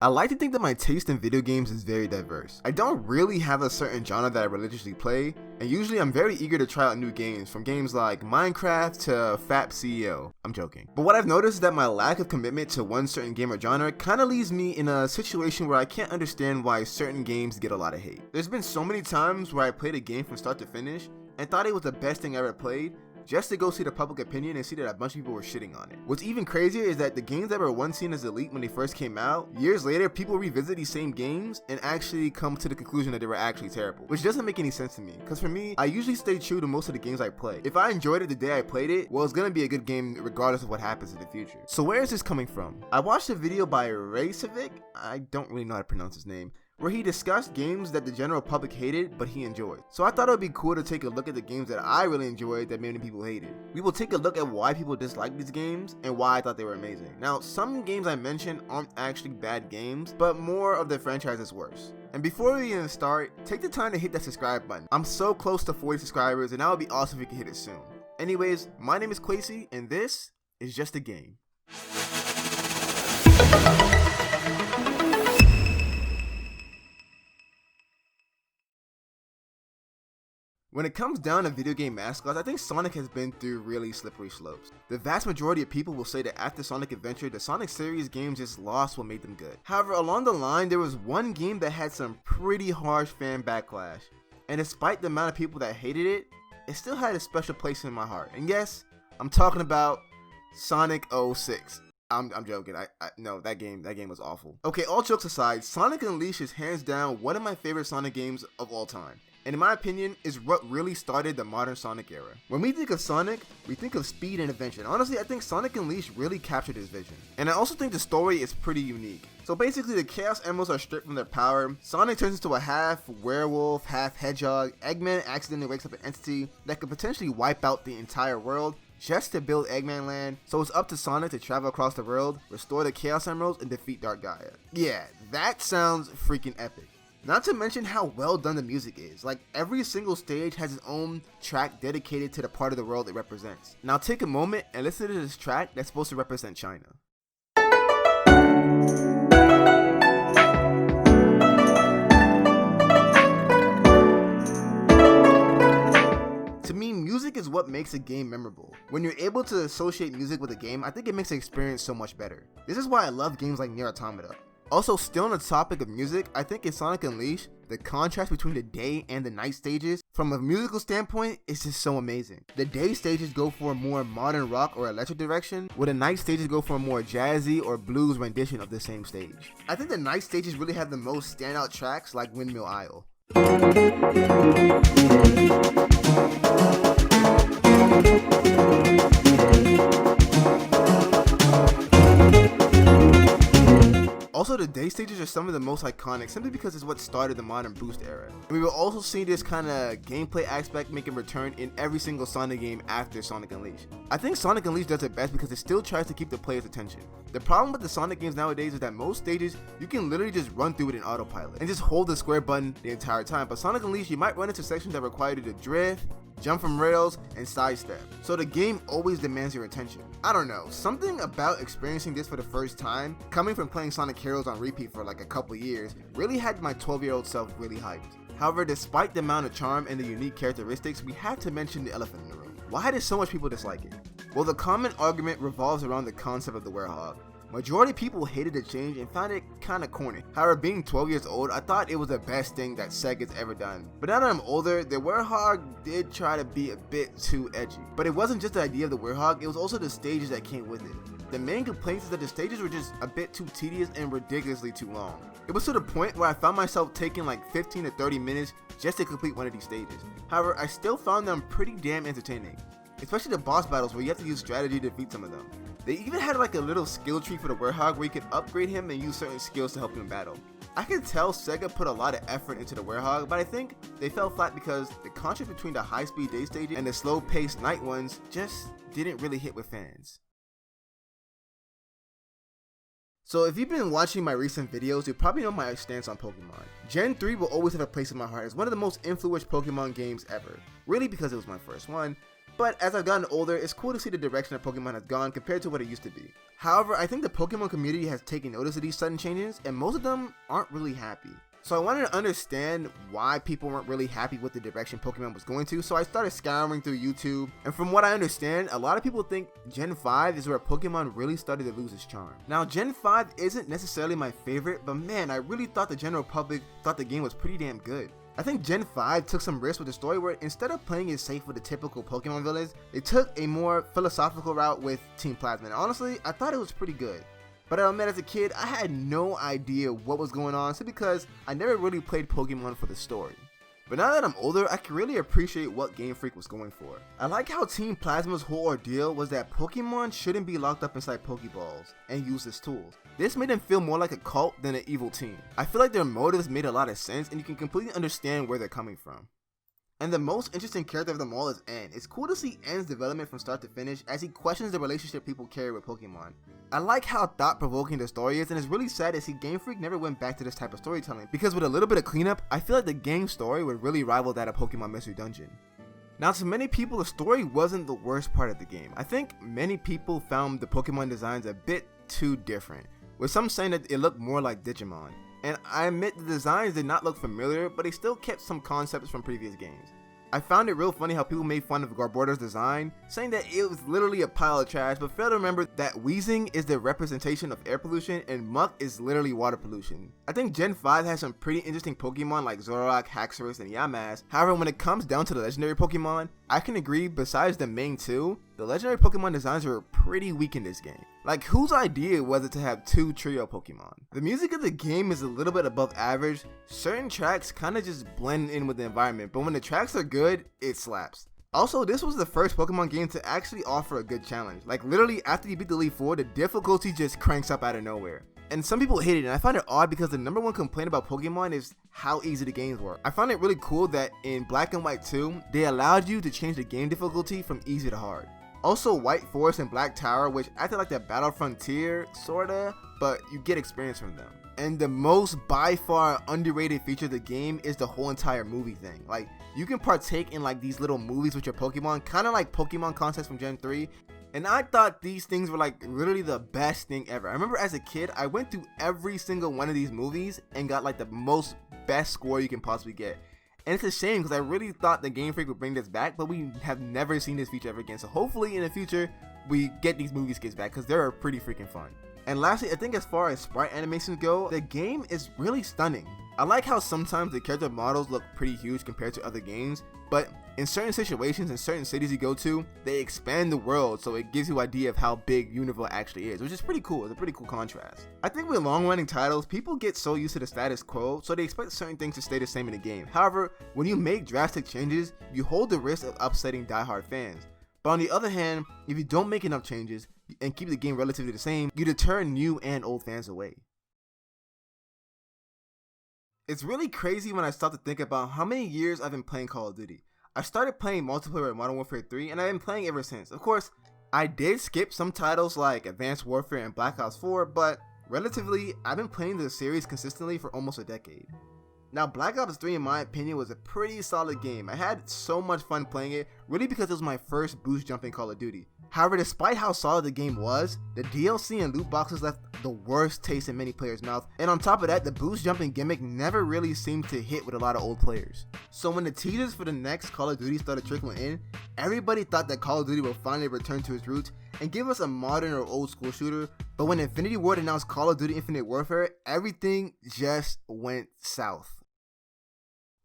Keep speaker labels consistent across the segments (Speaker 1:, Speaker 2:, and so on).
Speaker 1: I like to think that my taste in video games is very diverse. I don't really have a certain genre that I religiously play, and usually I'm very eager to try out new games, from games like Minecraft to FAP CEO. I'm joking. But what I've noticed is that my lack of commitment to one certain game or genre kinda leaves me in a situation where I can't understand why certain games get a lot of hate. There's been so many times where I played a game from start to finish and thought it was the best thing I ever played, just to go see the public opinion and see that a bunch of people were shitting on it. What's even crazier is that the games that were once seen as elite when they first came out, years later people revisit these same games and actually come to the conclusion that they were actually terrible, which doesn't make any sense to me, because for me, I usually stay true to most of the games I play. If I enjoyed it the day I played it, well, it's gonna be a good game regardless of what happens in the future. So where is this coming from? I watched a video by Raycevic, I don't really know how to pronounce his name, where he discussed games that the general public hated but he enjoyed. So I thought it would be cool to take a look at the games that I really enjoyed that many people hated. We will take a look at why people dislike these games and why I thought they were amazing. Now, some games I mentioned aren't actually bad games, but more of the franchise is worse. And before we even start, take the time to hit that subscribe button. I'm so close to 40 subscribers, and that would be awesome if you could hit it soon. Anyways, my name is Quasi, and this is Just a Game. When it comes down to video game mascots, I think Sonic has been through really slippery slopes. The vast majority of people will say that after Sonic Adventure, the Sonic series games just lost what made them good. However, along the line, there was one game that had some pretty harsh fan backlash, and despite the amount of people that hated it, it still had a special place in my heart. And yes, I'm talking about Sonic 06. I'm joking. No, that game was awful. Okay, all jokes aside, Sonic Unleashed is hands down one of my favorite Sonic games of all time, and in my opinion, is what really started the modern Sonic era. When we think of Sonic, we think of speed and adventure. And honestly, I think Sonic Unleashed really captured his vision. And I also think the story is pretty unique. So basically, the Chaos Emeralds are stripped from their power, Sonic turns into a half werewolf, half hedgehog, Eggman accidentally wakes up an entity that could potentially wipe out the entire world just to build Eggman Land, so it's up to Sonic to travel across the world, restore the Chaos Emeralds, and defeat Dark Gaia. Yeah, that sounds freaking epic. Not to mention how well done the music is. Like, every single stage has its own track dedicated to the part of the world it represents. Now take a moment and listen to this track that's supposed to represent China. To me, music is what makes a game memorable. When you're able to associate music with a game, I think it makes the experience so much better. This is why I love games like Nier Automata. Also, still on the topic of music, I think in Sonic Unleashed, the contrast between the day and the night stages, from a musical standpoint, is just so amazing. The day stages go for a more modern rock or electric direction, where the night stages go for a more jazzy or blues rendition of the same stage. I think the night stages really have the most standout tracks like Windmill Isle. Also, the day stages are some of the most iconic simply because it's what started the modern boost era. And we will also see this kind of gameplay aspect make a return in every single Sonic game after Sonic Unleashed. I think Sonic Unleashed does it best because it still tries to keep the player's attention. The problem with the Sonic games nowadays is that most stages, you can literally just run through it in autopilot and just hold the square button the entire time. But Sonic Unleashed, you might run into sections that require you to drift, jump from rails, and sidestep. So the game always demands your attention. I don't know, something about experiencing this for the first time, coming from playing Sonic Heroes on repeat for like a couple years, really had my 12-year-old self really hyped. However, despite the amount of charm and the unique characteristics, we have to mention the elephant in the room. Why did so much people dislike it? Well, the common argument revolves around the concept of the werehog. Majority of people hated the change and found it kinda corny. However, being 12 years old, I thought it was the best thing that Sega's ever done. But now that I'm older, the werehog did try to be a bit too edgy. But it wasn't just the idea of the werehog, it was also the stages that came with it. The main complaint is that the stages were just a bit too tedious and ridiculously too long. It was to the point where I found myself taking like 15 to 30 minutes just to complete one of these stages. However, I still found them pretty damn entertaining, especially the boss battles where you have to use strategy to defeat some of them. They even had like a little skill tree for the werehog where you could upgrade him and use certain skills to help him in battle. I can tell Sega put a lot of effort into the werehog, but I think they fell flat because the contrast between the high-speed day stages and the slow-paced night ones just didn't really hit with fans. So if you've been watching my recent videos, you probably know my stance on Pokemon. Gen 3 will always have a place in my heart as one of the most influential Pokemon games ever. Really because it was my first one, but as I've gotten older, it's cool to see the direction that Pokemon has gone compared to what it used to be. However, I think the Pokemon community has taken notice of these sudden changes, and most of them aren't really happy. So I wanted to understand why people weren't really happy with the direction Pokemon was going to, so I started scouring through YouTube, and from what I understand, a lot of people think Gen 5 is where Pokemon really started to lose its charm. Now, Gen 5 isn't necessarily my favorite, but man, I really thought the general public thought the game was pretty damn good. I think Gen 5 took some risks with the story where instead of playing it safe with the typical Pokemon villains, they took a more philosophical route with Team Plasma, and honestly, I thought it was pretty good. But I admit, as a kid, I had no idea what was going on simply because I never really played Pokemon for the story. But now that I'm older, I can really appreciate what Game Freak was going for. I like how Team Plasma's whole ordeal was that Pokemon shouldn't be locked up inside Pokeballs and used as tools. This made them feel more like a cult than an evil team. I feel like their motives made a lot of sense and you can completely understand where they're coming from. And the most interesting character of them all is N. It's cool to see N's development from start to finish as he questions the relationship people carry with Pokemon. I like how thought-provoking the story is, and it's really sad to see Game Freak never went back to this type of storytelling, because with a little bit of cleanup, I feel like the game's story would really rival that of Pokemon Mystery Dungeon. Now, to many people, the story wasn't the worst part of the game. I think many people found the Pokemon designs a bit too different, with some saying that it looked more like Digimon. And I admit the designs did not look familiar, but they still kept some concepts from previous games. I found it real funny how people made fun of Garbodor's design, saying that it was literally a pile of trash, but fail to remember that wheezing is the representation of air pollution and muck is literally water pollution. I think Gen 5 has some pretty interesting Pokemon like Zoroark, Haxorus, and Yamask. However, when it comes down to the legendary Pokemon, I can agree, besides the main two, the legendary Pokemon designs were pretty weak in this game. Like, whose idea was it to have two trio Pokemon? The music of the game is a little bit above average. Certain tracks kinda just blend in with the environment, but when the tracks are good, it slaps. Also, this was the first Pokemon game to actually offer a good challenge. Like, literally after you beat the Elite Four, the difficulty just cranks up out of nowhere. And some people hate it, and I find it odd because the #1 complaint about Pokemon is how easy the games were. I found it really cool that in Black and White 2, they allowed you to change the game difficulty from easy to hard. Also, White Forest and Black Tower, which acted like the Battle Frontier, sorta, but you get experience from them. And the most by far underrated feature of the game is the whole entire movie thing. Like, you can partake in like these little movies with your Pokemon, kinda like Pokemon contests from Gen 3. And I thought these things were like literally the best thing ever. I remember as a kid, I went through every single one of these movies and got like the most best score you can possibly get. And it's a shame because I really thought the Game Freak would bring this back, but we have never seen this feature ever again. So hopefully in the future, we get these movie skits back because they're pretty freaking fun. And lastly, I think as far as sprite animations go, the game is really stunning. I like how sometimes the character models look pretty huge compared to other games, but in certain situations and certain cities you go to, they expand the world, so it gives you an idea of how big Univille actually is, which is pretty cool. It's a pretty cool contrast. I think with long-running titles, people get so used to the status quo, so they expect certain things to stay the same in the game. However, when you make drastic changes, you hold the risk of upsetting diehard fans. But on the other hand, if you don't make enough changes and keep the game relatively the same, you deter new and old fans away. It's really crazy when I start to think about how many years I've been playing Call of Duty. I started playing multiplayer in Modern Warfare 3 and I've been playing ever since. Of course, I did skip some titles like Advanced Warfare and Black Ops 4, but relatively, I've been playing the series consistently for almost a decade. Now, Black Ops 3 in my opinion was a pretty solid game. I had so much fun playing it, really because it was my first boost jumping Call of Duty. However, despite how solid the game was, the DLC and loot boxes left the worst taste in many players' mouth, and on top of that, the boost jumping gimmick never really seemed to hit with a lot of old players. So when the teasers for the next Call of Duty started trickling in, everybody thought that Call of Duty would finally return to its roots and give us a modern or old school shooter, but when Infinity Ward announced Call of Duty Infinite Warfare, everything just went south.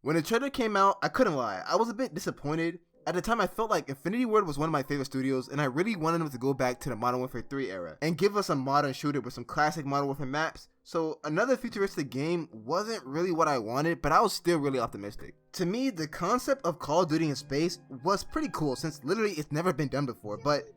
Speaker 1: When the trailer came out, I couldn't lie, I was a bit disappointed. At the time, I felt like Infinity Ward was one of my favorite studios, and I really wanted them to go back to the Modern Warfare 3 era and give us a modern shooter with some classic Modern Warfare maps. So another futuristic game wasn't really what I wanted, but I was still really optimistic. To me, the concept of Call of Duty in space was pretty cool since literally it's never been done before, but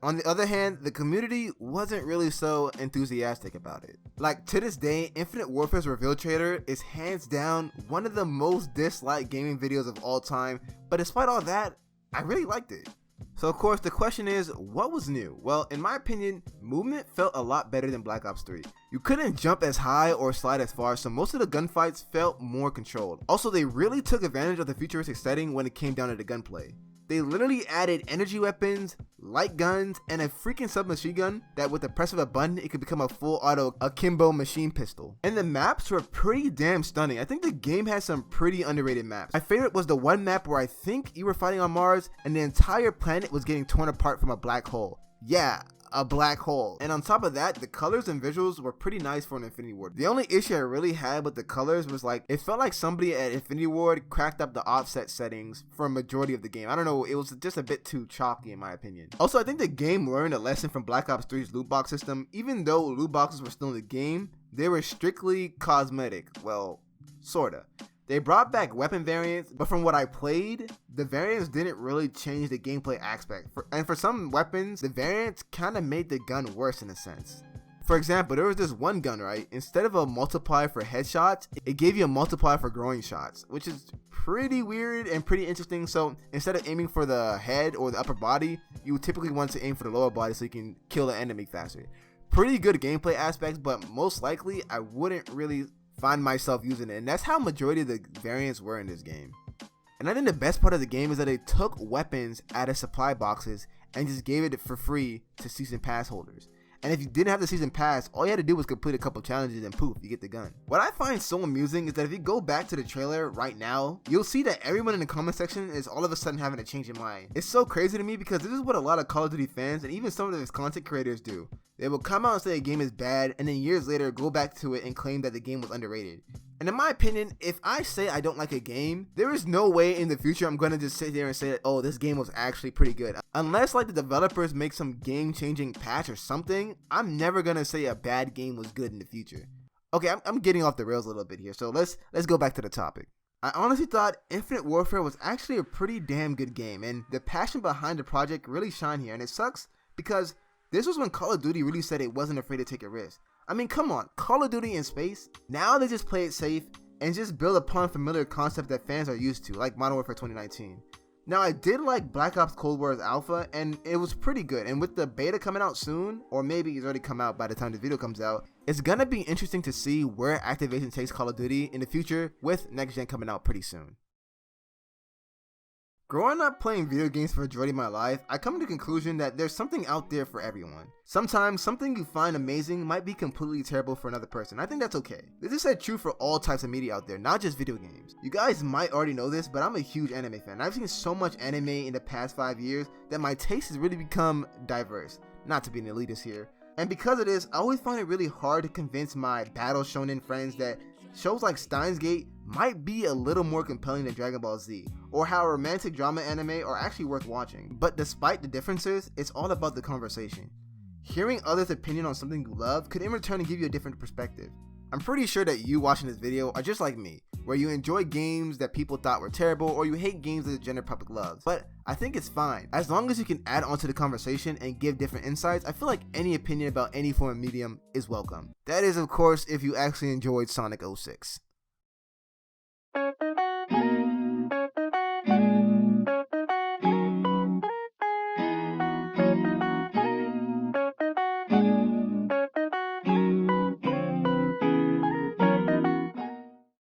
Speaker 1: on the other hand, the community wasn't really so enthusiastic about it. Like, to this day, Infinite Warfare's reveal trailer is hands down one of the most disliked gaming videos of all time, but despite all that, I really liked it. So of course, the question is, what was new? Well, in my opinion, movement felt a lot better than Black Ops 3. You couldn't jump as high or slide as far, so most of the gunfights felt more controlled. Also, they really took advantage of the futuristic setting when it came down to the gunplay. They literally added energy weapons, light guns, and a freaking submachine gun that with the press of a button, it could become a full auto akimbo machine pistol. And the maps were pretty damn stunning. I think the game has some pretty underrated maps. My favorite was the one map where I think you were fighting on Mars and the entire planet was getting torn apart from a black hole. Yeah, a black hole. And on top of that, the colors and visuals were pretty nice for an Infinity Ward. The only issue I really had with the colors was like, it felt like somebody at Infinity Ward cracked up the offset settings for a majority of the game. I don't know, it was just a bit too chalky in my opinion. Also, I think the game learned a lesson from Black Ops 3's loot box system. Even though loot boxes were still in the game, they were strictly cosmetic. Well, sorta. They brought back weapon variants, but from what I played, the variants didn't really change the gameplay aspect. And for some weapons, the variants kind of made the gun worse in a sense. For example, there was this one gun, right? Instead of a multiplier for headshots, it gave you a multiplier for groin shots, which is pretty weird and pretty interesting. So instead of aiming for the head or the upper body, you would typically want to aim for the lower body so you can kill the enemy faster. Pretty good gameplay aspects, but most likely I wouldn't really find myself using it, and that's how majority of the variants were in this game. And I think the best part of the game is that they took weapons out of supply boxes and just gave it for free to season pass holders. And if you didn't have the season pass, all you had to do was complete a couple challenges and poof, you get the gun. What I find so amusing is that if you go back to the trailer right now, you'll see that everyone in the comment section is all of a sudden having a change in mind. It's so crazy to me because this is what a lot of Call of Duty fans and even some of its content creators do. They will come out and say a game is bad and then years later go back to it and claim that the game was underrated. And in my opinion, if I say I don't like a game, there is no way in the future I'm gonna just sit there and say that, oh, this game was actually pretty good. Unless like the developers make some game-changing patch or something, I'm never gonna say a bad game was good in the future. Okay, I'm getting off the rails a little bit here, so let's go back to the topic. I honestly thought Infinite Warfare was actually a pretty damn good game, and the passion behind the project really shine here, and it sucks because this was when Call of Duty really said it wasn't afraid to take a risk. I mean, come on, Call of Duty in space? Now they just play it safe and just build upon familiar concept that fans are used to, like Modern Warfare 2019. Now, I did like Black Ops Cold War's alpha, and it was pretty good. And with the beta coming out soon, or maybe it's already come out by the time the video comes out, it's gonna be interesting to see where Activision takes Call of Duty in the future with next gen coming out pretty soon. Growing up playing video games for the majority of my life, I come to the conclusion that there's something out there for everyone. Sometimes something you find amazing might be completely terrible for another person. I think that's okay. This is said true for all types of media out there, not just video games. You guys might already know this, but I'm a huge anime fan. I've seen so much anime in the past 5 years that my taste has really become diverse. Not to be an elitist here. And because of this, I always find it really hard to convince my battle shonen friends that shows like Steins Gate might be a little more compelling than Dragon Ball Z, or how romantic drama anime are actually worth watching. But despite the differences, it's all about the conversation. Hearing others' opinion on something you love could in return give you a different perspective. I'm pretty sure that you watching this video are just like me, where you enjoy games that people thought were terrible, or you hate games that the general public loves. But I think it's fine. As long as you can add on to the conversation and give different insights, I feel like any opinion about any form of medium is welcome. That is, of course, if you actually enjoyed Sonic 06.